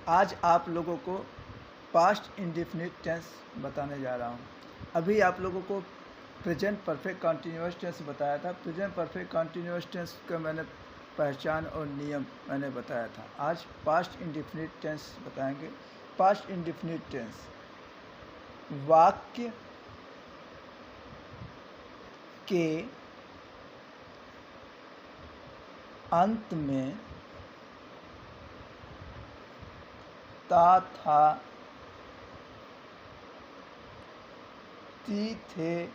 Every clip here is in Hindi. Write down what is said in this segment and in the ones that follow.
आज आप लोगों को पास्ट इंडेफिनिट टेंस बताने जा रहा हूँ। अभी आप लोगों को प्रेजेंट परफेक्ट कंटिन्यूअस टेंस बताया था। प्रेजेंट परफेक्ट कंटिन्यूअस टेंस का मैंने पहचान और नियम मैंने बताया था। आज पास्ट इंडेफिनिट टेंस बताएंगे। पास्ट इंडेफिनिट टेंस वाक्य के अंत में ता, था, ती, थे,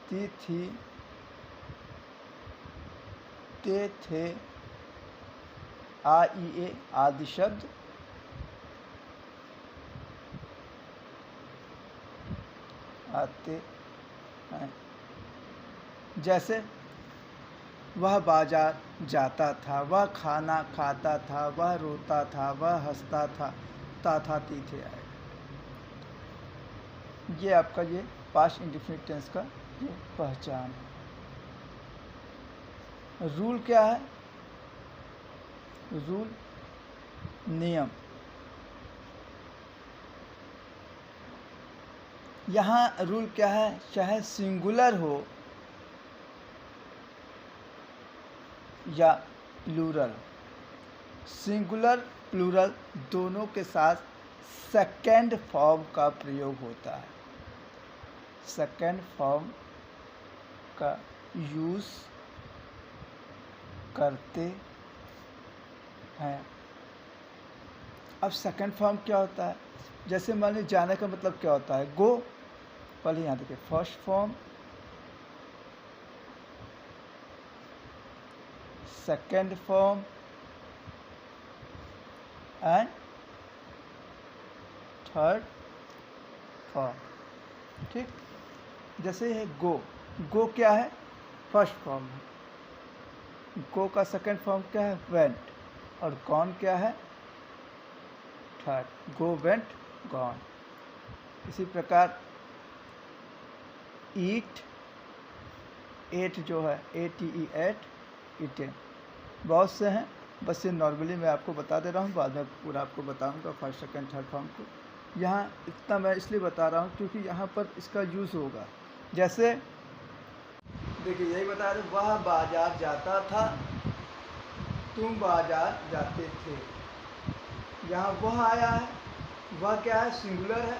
ती, थी, ते, थे, आ, ई, ए आदि शब्द आते हैं। जैसे वह बाजार जाता था, वह खाना खाता था, वह रोता था, वह हंसता था, था, ती, थे आए। ये आपका ये पास्ट इंडेफिनिट टेंस का ये पहचान है। रूल क्या है? रूल नियम। यहाँ रूल क्या है? चाहे सिंगुलर हो या प्लूरल, सिंगुलर प्लूरल दोनों के साथ सेकेंड फॉर्म का प्रयोग होता है। सेकेंड फॉर्म का यूज करते हैं। अब सेकेंड फॉर्म क्या होता है? जैसे मान लीजिए जाने का मतलब क्या होता है? गो। पहले यहाँ देखिए first form, second form and third form. ठीक, जैसे है गो। गो क्या है? फर्स्ट फॉर्म है। गो का सेकेंड फॉर्म क्या है? वेंट। और गॉन क्या है? थर्ड। गो, वेंट, गॉन। इसी प्रकार ईट, एट जो है ATE एट, ईटेन, बहुत से हैं। बस ये नॉर्मली मैं आपको बता दे रहा हूँ, बाद में पूरा आपको बताऊँगा फर्स्ट सेकेंड थर्ड फॉर्म को। यहाँ इतना मैं इसलिए बता रहा हूँ क्योंकि यहाँ पर इसका यूज़ होगा। जैसे देखिए यही बता रहे, वह बाजार जाता था, तुम बाजार जाते थे। यहाँ वह आया है, वह क्या है? सिंगुलर है,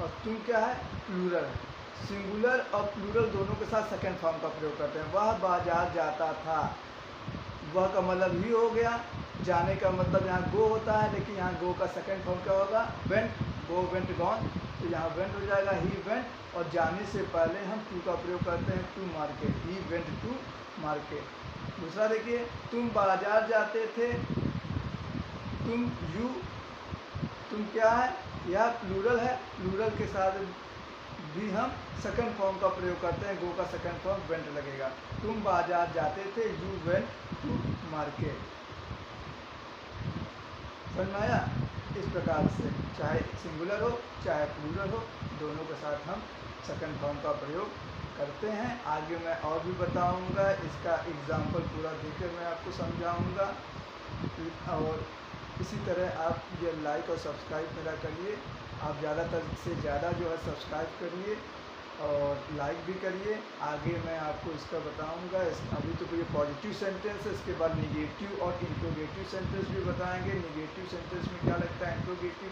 और तुम क्या है? प्लूरल है। सिंगुलर और प्लूरल दोनों के साथ सेकेंड फॉर्म का प्रयोग करते हैं। वह बाजार जाता था, वह का मतलब ही हो गया, जाने का मतलब यहाँ गो होता है, लेकिन यहाँ गो का सेकेंड फॉर्म क्या होगा? वेंट। गो, वेंट, गॉन, तो यहाँ वेंट हो जाएगा, ही वेंट। और जाने से पहले हम टू का प्रयोग करते हैं, to market. He went to market. दूसरा देखिए, तुम बाजार जाते थे, तुम, यू, तुम क्या है? यह प्लूरल है, प्लूरल के साथ भी हम सेकंड फॉर्म का प्रयोग करते हैं। गो का सेकंड फॉर्म वेंट लगेगा। तुम बाजार जाते थे, यू वेंट टू मार्केट। समझ में आया? इस प्रकार से चाहे सिंगुलर हो चाहे प्लूरल हो, दोनों के साथ हम सेकंड फॉर्म का प्रयोग करते हैं। आगे मैं और भी बताऊंगा, इसका एग्जाम्पल पूरा देकर मैं आपको समझाऊंगा। और इसी तरह आप ये लाइक और सब्सक्राइब मेरा करिए। आप ज़्यादातर से ज़्यादा जो है सब्सक्राइब करिए और लाइक भी करिए। आगे मैं आपको इसका बताऊंगा। अभी तो ये पॉजिटिव सेंटेंस है, इसके बाद निगेटिव और इंट्रोगेटिव सेंटेंस भी बताएंगे। निगेटिव सेंटेंस में क्या लगता है? इंट्रोगेटिव।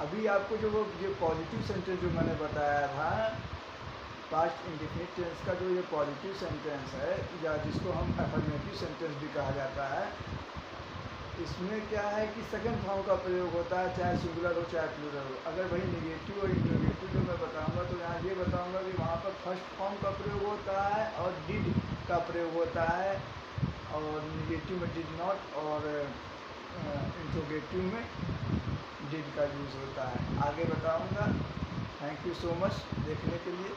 अभी आपको जो वो ये पॉजिटिव सेंटेंस जो मैंने बताया था, पास्ट इंडेफिनिट टेंस का जो ये पॉजिटिव सेंटेंस है, या जिसको हम अफर्मेटिव सेंटेंस भी कहा जाता है, इसमें क्या है कि सेकंड फॉर्म का प्रयोग होता है, चाहे सिंगुलर हो चाहे प्लूरल हो। अगर वही निगेटिव और इंट्रोगेटिव जो मैं बताऊंगा, तो यहाँ ये बताऊंगा कि वहाँ पर फर्स्ट फॉर्म का प्रयोग होता है और डिड का प्रयोग होता है, और निगेटिव में डिड नॉट, और इंट्रोगेटिव में डिड का यूज़ होता है। आगे बताऊँगा। थैंक यू सो मच देखने के लिए।